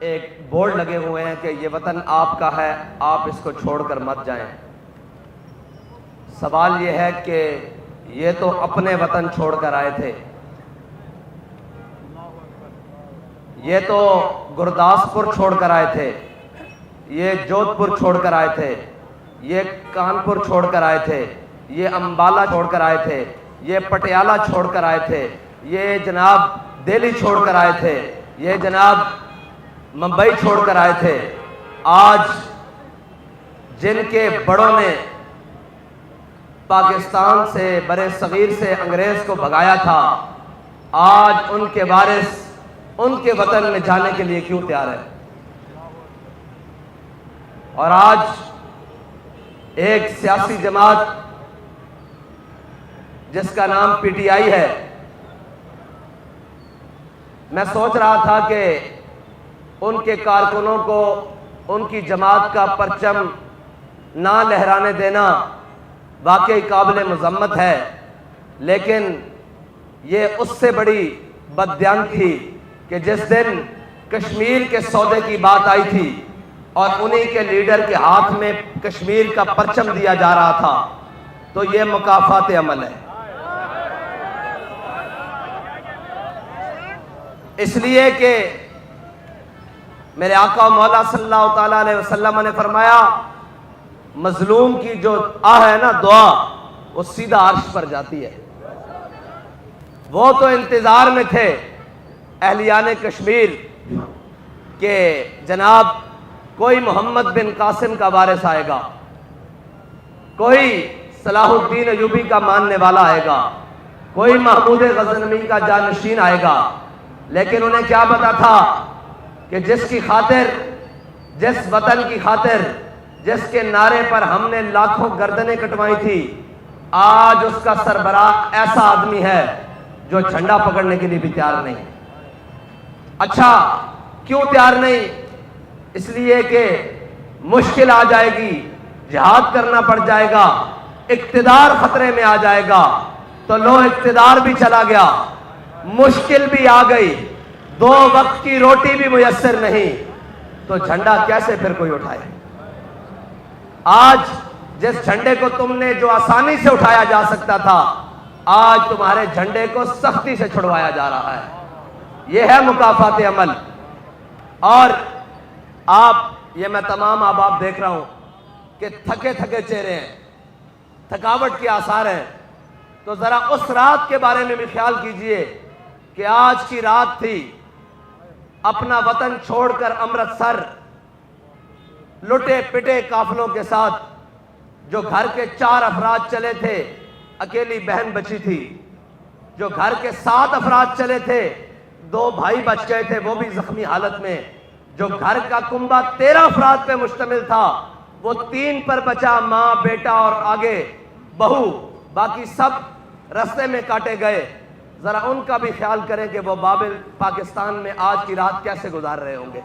ایک بورڈ لگے ہوئے ہیں کہ یہ وطن آپ کا ہے، آپ اس کو چھوڑ کر مت جائیں۔ سوال یہ ہے کہ یہ تو اپنے وطن چھوڑ کر آئے تھے، یہ تو گرداسپور چھوڑ کر آئے تھے، یہ جودھ پور چھوڑ کر آئے تھے، یہ کانپور چھوڑ کر آئے تھے، یہ امبالہ چھوڑ کر آئے تھے، یہ پٹیالہ چھوڑ کر آئے تھے، یہ جناب دہلی چھوڑ کر آئے تھے، یہ جناب ممبئی چھوڑ کر آئے تھے۔ آج جن کے بڑوں نے پاکستان سے، برِ صغیر سے انگریز کو بھگایا تھا، آج ان کے وارث ان کے وطن میں جانے کے لیے کیوں تیار ہے؟ اور آج ایک سیاسی جماعت جس کا نام پی ٹی آئی ہے، میں سوچ رہا تھا کہ ان کے کارکنوں کو ان کی جماعت کا پرچم نہ لہرانے دینا واقعی قابل مذمت ہے، لیکن یہ اس سے بڑی بددیانتی تھی کہ جس دن کشمیر کے سودے کی بات آئی تھی اور انہی کے لیڈر کے ہاتھ میں کشمیر کا پرچم دیا جا رہا تھا، تو یہ مکافات عمل ہے۔ اس لیے کہ میرے آقا مولا صلی اللہ تعالیٰ علیہ وسلم نے فرمایا، مظلوم کی جو ہے نا دعا، وہ سیدھا عرش پر جاتی ہے۔ وہ تو انتظار میں تھے اہلیان کشمیر کہ جناب کوئی محمد بن قاسم کا وارث آئے گا، کوئی صلاح الدین ایوبی کا ماننے والا آئے گا، کوئی محمود غزنوی کا جانشین آئے گا، لیکن انہیں کیا پتا تھا کہ جس کی خاطر، جس وطن کی خاطر، جس کے نعرے پر ہم نے لاکھوں گردنیں کٹوائی تھی، آج اس کا سربراہ ایسا آدمی ہے جو جھنڈا پکڑنے کے لیے بھی تیار نہیں۔ اچھا کیوں تیار نہیں؟ اس لیے کہ مشکل آ جائے گی، جہاد کرنا پڑ جائے گا، اقتدار خطرے میں آ جائے گا، تو لو اقتدار بھی چلا گیا، مشکل بھی آ گئی، 2 وقت کی روٹی بھی میسر نہیں، تو جھنڈا کیسے پھر کوئی اٹھائے؟ آج جس جھنڈے کو تم نے جو آسانی سے اٹھایا جا سکتا تھا، آج تمہارے جھنڈے کو سختی سے چھڑوایا جا رہا ہے۔ یہ ہے مکافات عمل۔ اور آپ، یہ میں تمام احباب دیکھ رہا ہوں کہ تھکے تھکے چہرے ہیں، تھکاوٹ کے آثار ہیں، تو ذرا اس رات کے بارے میں بھی خیال کیجئے کہ آج کی رات تھی، اپنا وطن چھوڑ کر امرتسر لٹے پٹے قافلوں کے ساتھ، جو گھر کے 4 افراد چلے تھے، اکیلی بہن بچی تھی، جو گھر کے 7 افراد چلے تھے، 2 بھائی بچ گئے تھے وہ بھی زخمی حالت میں، جو گھر کا کنبہ 13 افراد پہ مشتمل تھا وہ 3 پر بچا، ماں، بیٹا اور آگے بہو، باقی سب رستے میں کاٹے گئے۔ ذرا ان کا بھی خیال کریں کہ وہ بابل پاکستان میں آج کی رات کیسے گزار رہے ہوں گے۔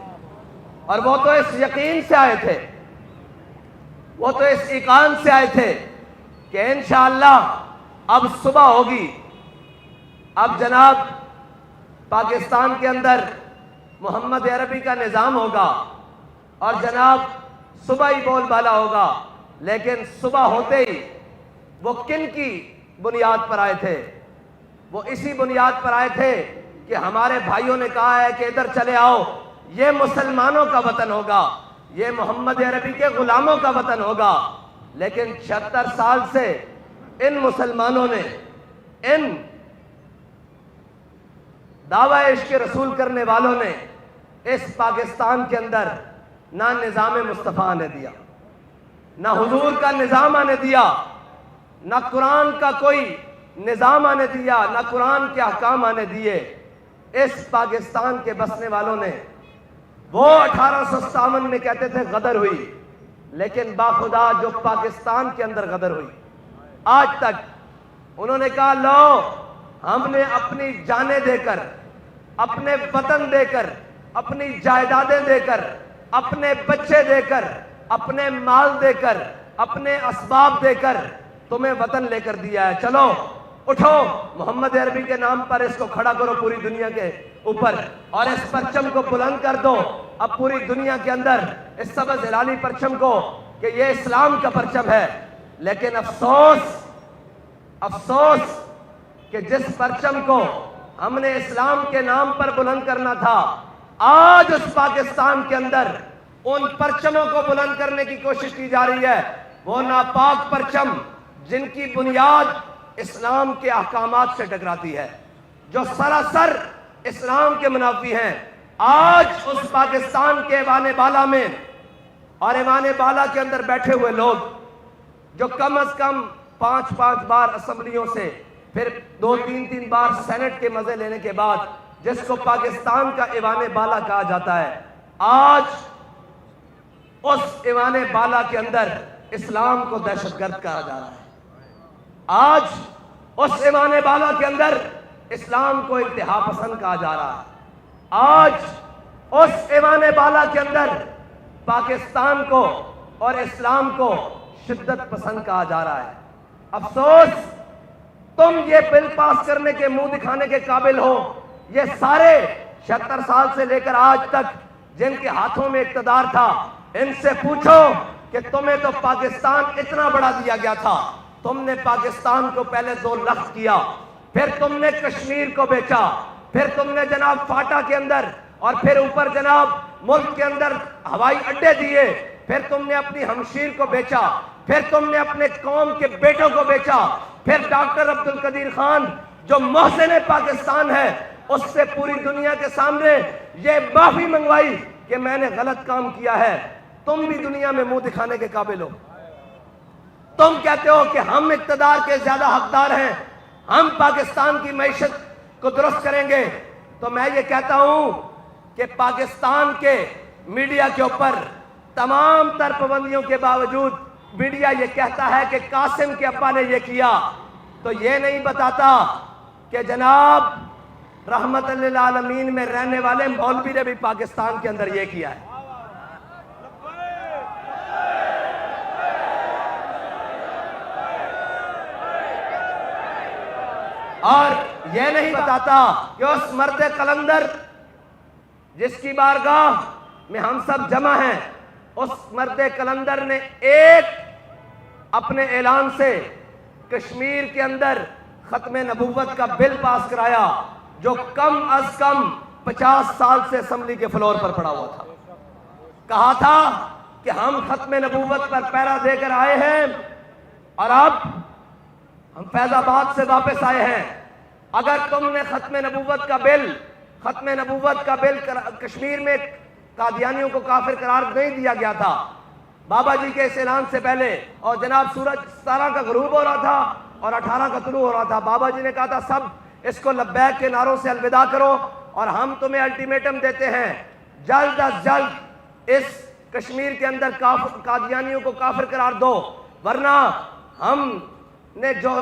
اور وہ تو اس یقین سے آئے تھے، وہ تو اس ایقان سے آئے تھے کہ انشاءاللہ اب صبح ہوگی، اب جناب پاکستان کے اندر محمد عربی کا نظام ہوگا اور جناب صبح ہی بول بالا ہوگا۔ لیکن صبح ہوتے ہی وہ کن کی بنیاد پر آئے تھے؟ وہ اسی بنیاد پر آئے تھے کہ ہمارے بھائیوں نے کہا ہے کہ ادھر چلے آؤ، یہ مسلمانوں کا وطن ہوگا، یہ محمد عربی کے غلاموں کا وطن ہوگا۔ لیکن 76 سال سے ان مسلمانوں نے، ان دعویٰ عشق رسول کرنے والوں نے اس پاکستان کے اندر نہ نظام مصطفیٰ آنے دیا، نہ حضور کا نظام آنے دیا، نہ قرآن کا کوئی نظام آنے دیا، نہ قرآن کے احکام آنے دیے۔ اس پاکستان کے بسنے والوں نے، وہ 1857 میں کہتے تھے غدر ہوئی، لیکن باخدا جو پاکستان کے اندر غدر ہوئی، آج تک انہوں نے کہا لو ہم نے اپنی جانیں دے کر، اپنے وطن دے کر، اپنی جائیدادیں دے کر، اپنے بچے دے کر، اپنے مال دے کر، اپنے اسباب دے کر تمہیں وطن لے کر دیا ہے، چلو اٹھو محمد عربی کے نام پر اس کو کھڑا کرو پوری دنیا کے اوپر اور اس پرچم کو بلند کر دو اب پوری دنیا کے اندر اس سبز ہلالی پرچم کو کہ یہ اسلام کا پرچم ہے، لیکن افسوس کہ جس پرچم کو ہم نے اسلام کے نام پر بلند کرنا تھا، آج اس پاکستان کے اندر ان پرچموں کو بلند کرنے کی کوشش کی جا رہی ہے، وہ ناپاک پرچم جن کی بنیاد اسلام کے احکامات سے ٹکراتی ہے، جو سراسر اسلام کے منافی ہیں۔ آج اس پاکستان کے ایوان بالا میں اور ایوان بالا کے اندر بیٹھے ہوئے لوگ جو کم از کم 5 بار اسمبلیوں سے پھر 2-3 بار سینٹ کے مزے لینے کے بعد جس کو پاکستان کا ایوان بالا کہا جاتا ہے، آج اس ایوان بالا کے اندر اسلام کو دہشت گرد کہا جا رہا ہے۔ آج اس ایوان بالا کے اندر اسلام کو انتہا پسند کہا جا رہا ہے۔ آج اس ایوان بالا کے اندر پاکستان کو اور اسلام کو شدت پسند کہا جا رہا ہے۔ افسوس تم یہ بل پاس کرنے کے منہ دکھانے کے قابل ہو، یہ سارے 76 سال سے لے کر آج تک جن کے ہاتھوں میں اقتدار تھا، ان سے پوچھو کہ تمہیں تو پاکستان اتنا بڑا دیا گیا تھا، تم نے پاکستان کو پہلے 2 لخت کیا، پھر تم نے کشمیر کو بیچا، پھر تم نے جناب فاٹا کے اندر اور پھر اوپر جناب ملک کے اندر ہوائی اڈے دیے، پھر تم نے اپنی ہمشیر کو بیچا، پھر تم نے اپنے قوم کے بیٹوں کو بیچا، پھر ڈاکٹر عبدالقدیر خان جو محسن پاکستان ہے اس سے پوری دنیا کے سامنے یہ معافی منگوائی کہ میں نے غلط کام کیا ہے۔ تم بھی دنیا میں منہ دکھانے کے قابل ہو، تم کہتے ہو کہ ہم اقتدار کے زیادہ حقدار ہیں، ہم پاکستان کی معیشت کو درست کریں گے۔ تو میں یہ کہتا ہوں کہ پاکستان کے میڈیا کے اوپر تمام تر پابندیوں کے باوجود میڈیا یہ کہتا ہے کہ قاسم کے ابا نے یہ کیا، تو یہ نہیں بتاتا کہ جناب رحمت للعالمین میں رہنے والے مولوی نے بھی پاکستان کے اندر یہ کیا ہے۔ اور یہ نہیں بتاتا کہ اس مرد قلندر جس کی بارگاہ میں ہم سب جمع ہیں، اس مرد قلندر نے ایک اپنے اعلان سے کشمیر کے اندر ختم نبوت کا بل پاس کرایا جو کم از کم 50 سال سے اسمبلی کے فلور پر پڑا ہوا تھا۔ کہا تھا کہ ہم ختم نبوت پر پیرا دے کر آئے ہیں اور اب ہم فیض آباد سے واپس آئے ہیں۔ اگر تم نے ختم نبوت کا بل کشمیر میں قادیانیوں کو کافر قرار نہیں دیا گیا تھا، بابا جی کے اس اعلان سے پہلے، اور جناب سورج 17 کا غروب ہو رہا تھا اور 18 کا طلوع ہو رہا تھا، بابا جی نے کہا تھا سب اس کو لبیک کے نعروں سے الوداع کرو اور ہم تمہیں الٹیمیٹم دیتے ہیں، جلد از جلد اس کشمیر کے اندر قادیانیوں کو کافر قرار دو، ورنہ ہم نے جو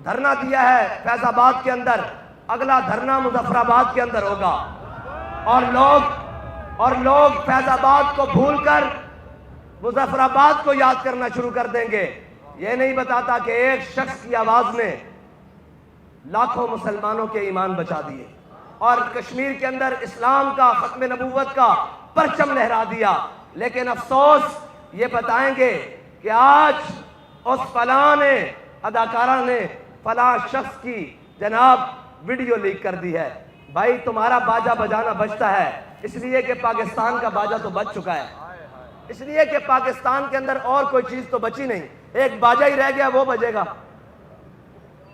دھرنا دیا ہے فیض آباد کے اندر، اگلا دھرنا مظفر آباد کے اندر ہوگا، اور لوگ فیض آباد کو بھول کر مظفر آباد کو یاد کرنا شروع کر دیں گے۔ یہ نہیں بتاتا کہ ایک شخص کی آواز نے لاکھوں مسلمانوں کے ایمان بچا دیے اور کشمیر کے اندر اسلام کا ختم نبوت کا پرچم لہرا دیا۔ لیکن افسوس یہ بتائیں گے کہ آج اس فلاں نے اداکارہ نے فلاں شخص کی جناب ویڈیو لیک کر دی ہے۔ بھائی تمہارا باجا بجانا بجتا ہے اس لیے کہ پاکستان کا باجا تو بج چکا ہے، اس لیے کہ پاکستان کے اندر اور کوئی چیز تو بچی نہیں، ایک باجا ہی رہ گیا، وہ بجے گا۔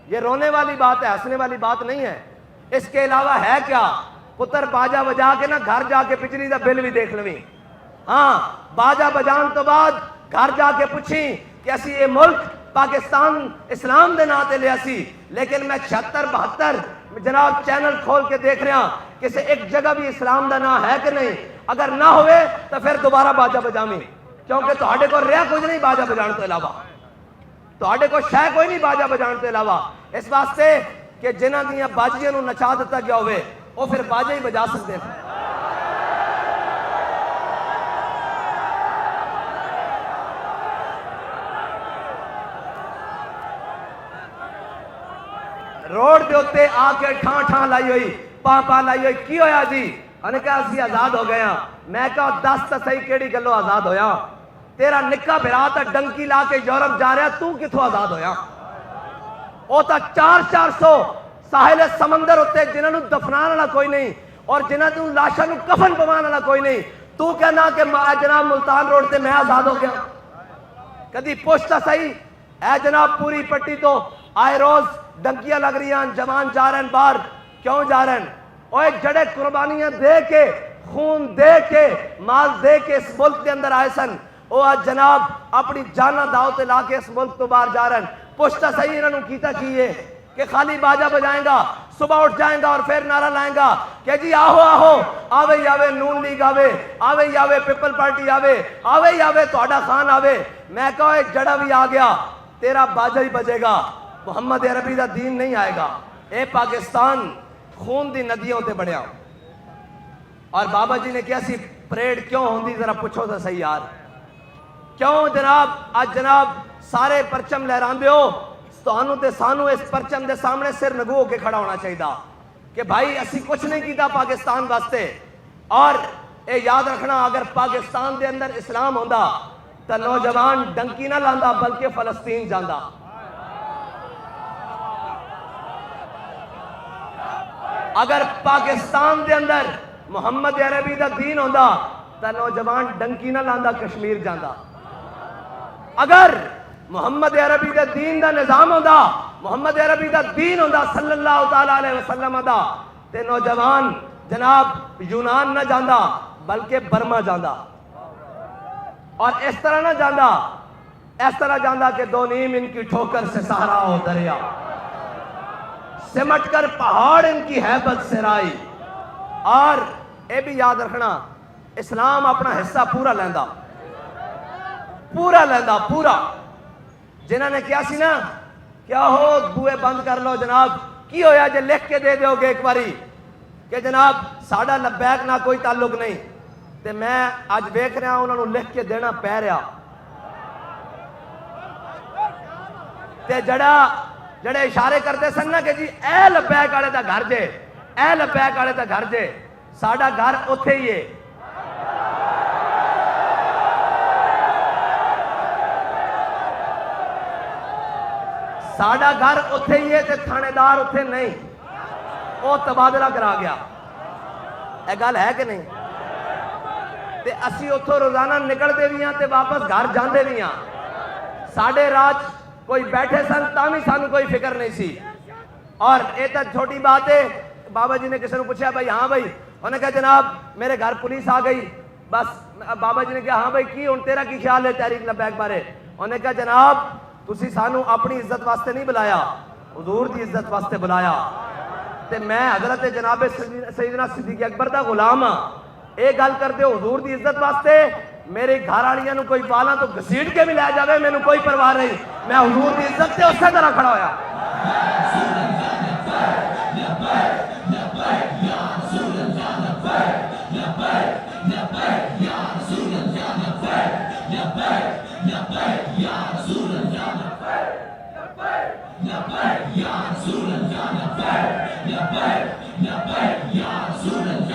یہ رونے والی بات ہے، ہنسنے والی بات نہیں ہے۔ اس کے علاوہ ہے کیا؟ پتر باجا بجا کے نا گھر جا کے بجلی دا بل بھی دیکھ لویں۔ ہاں باجا بجان تو بعد گھر جا کے پوچھیں کہ اسی یہ ملک پاکستان اسلام دے ناتے لیا سی، لیکن میں 76-72 جناب چینل کھول کے دیکھ رہا ہوں کسی ایک جگہ بھی اسلام دا نا ہے کہ نہیں؟ اگر نہ ہوئے تو پھر دوبارہ باجا بجاویں، کیونکہ تہاڈے کو رہا کچھ نہیں باجا بجان تو علاوہ، تہاڈے کو شے کوئی نہیں باجا بجان تو علاوہ، اس واسطے کہ جنہاں دیاں باجیاں نو نچا دیتا گیا ہوئے وہ پھر باجا ہی بجا سکتے ہیں۔ روڈ دے ہوتے آ کے ٹھان ٹھان لائی ہوئی، پاں لائی ہوئی، کی ہویا جی؟ انہیں کہا اسی آزاد ہو گئے ہیں، میں کہا دس تو صحیح کیڑی گلو آزاد ہویا؟ تیرا نکا بھرا تا ڈنکی لا کے یورپ جا رہا، تو کتھوں آزاد ہویا؟ او تا 400 ساحل سمندر ہوتے جنہاں نو دفنان والا کوئی نہیں اور جنہاں نو لاشاں نو کفن پوان والا کوئی نہیں، تو کہنا کہ جناب ملتان روڈ تے میں آزاد ہو گیا؟ کدی پوچھتا صحیح اے جناب پوری پٹی تو آئے روز ڈنکیاں لگ رہی ہیں، جوان جا رہے ہیں باہر، کیوں جا رہے ہیں؟ اوے جڑے قربانیاں دے کے، خون دے کے، مال دے کے اس ملک کے اندر آئے سن، وہ آج جناب اپنی جانا داؤ تے لا کے اس ملک تو باہر جا رہے ہیں۔ پوچھتا صحیح انہوں نے کیتا کیے کہ خالی باجا بجائیں گا، صبح اٹھ جائیں گا اور پھر نعرہ لائیں گا کہ جی آہو آہو، آوے یاوے نون لیگ آوے، آوے یاوے پیپل پارٹی آوے، آوے یاوے توڑا خان آوے۔ میں کہا ایک جڑا بھی آ گیا تیرا باجا ہی بجے گا، محمد عربی دا دین نہیں آئے گا۔ اے پاکستان خون دی ندیوں تے بڑھیا، اور بابا جی نے کیا سی پریڈ کیوں ہوندی ذرا پوچھو تو صحیح یار، کیوں جناب آج جناب سارے پرچم لہران دے ہو؟ تو تے سانو اس پرچم دے سامنے سر نگو ہو کے کھڑا ہونا چاہیے کہ بھائی اسی کچھ نہیں کیتا پاکستان واسطے۔ اور اے یاد رکھنا اگر پاکستان دے اندر اسلام ہوندا تو نوجوان ڈنکی نہ لاندا بلکہ فلسطین جاندا۔ اگر پاکستان دے اندر محمد عربی دا دین ہوندا تو نوجوان ڈنکی نہ لاندا کشمیر جاندا۔ اگر محمد عربی دا دین دا نظام ہوندا، محمد عربی دا دین ہوندا صلی اللہ تعالیٰ علیہ وسلم دا، تے نوجوان جناب یونان نہ جاندا بلکہ برما جاندا۔ اور اس طرح نہ جاندا، اس طرح جاندا کہ دو نیم ان کی ٹھوکر سے صحرا ہو دریا، سمٹ کر پہاڑ ان کی ہیبت سے رائی۔ اور اے بھی یاد رکھنا اسلام اپنا حصہ پورا لیندا، پورا لیندا پورا۔ جنہاں نے کیا سی نا کیا ہو بوئے بند کر لو جناب، کی ہویا جے لکھ کے دے دیو گے ایک باری کہ جناب ساڑھا لبیک نہ کوئی تعلق نہیں، تے میں آج دیکھ رہا ہوں انہوں نے لکھ کے دینا پہ رہا، تے جڑے اشارے کرتے سن نا کہ جی اے لبیک آڑے دا گھر جے، اے لبیک آڑے دا گھر جے، ساڑھا گھر اتھے ہی ہے۔ ساڑھا گھر اتھے ہی ہے تے تھانے دار اتھے نہیں، وہ تبادلہ کرا گیا۔ اے گل ہے کہ نہیں؟ تے اسی اتھو روزانہ نکل دے بھی ہیں تے واپس گھر جاندے بھی ہیں۔ ساڑھے راج کوئی بیٹھے سن تامی سانو کوئی فکر نہیں سی۔ اور اے تا چھوٹی بات ہے، بابا جی نے کسی نے پوچھا بھائی ہاں بھائی، انہوں نے کہا جناب میرے گھر پولیس آ گئی، بس بابا جی نے کہا ہاں بھائی کی ان تیرا کی خیال ہے تحریک لبیک بارے؟ انہوں نے کہا جناب تسی سانو اپنی عزت واسطے نہیں بلایا، حضور دی عزت واسطے بلایا، تے میں حضرت جناب سیدنا صدیق اکبر دا غلام ہاں، اے گل کر دے حضور دی عزت واسطے میرے گھر والیاں نو کوئی بالاں تو گھسیٹ کے بھی لے جاوے مینوں کوئی پرواہ نہیں، میں حضور دی عزت تے اسی طرح کھڑا ہویا۔ Ya Rasul Allah,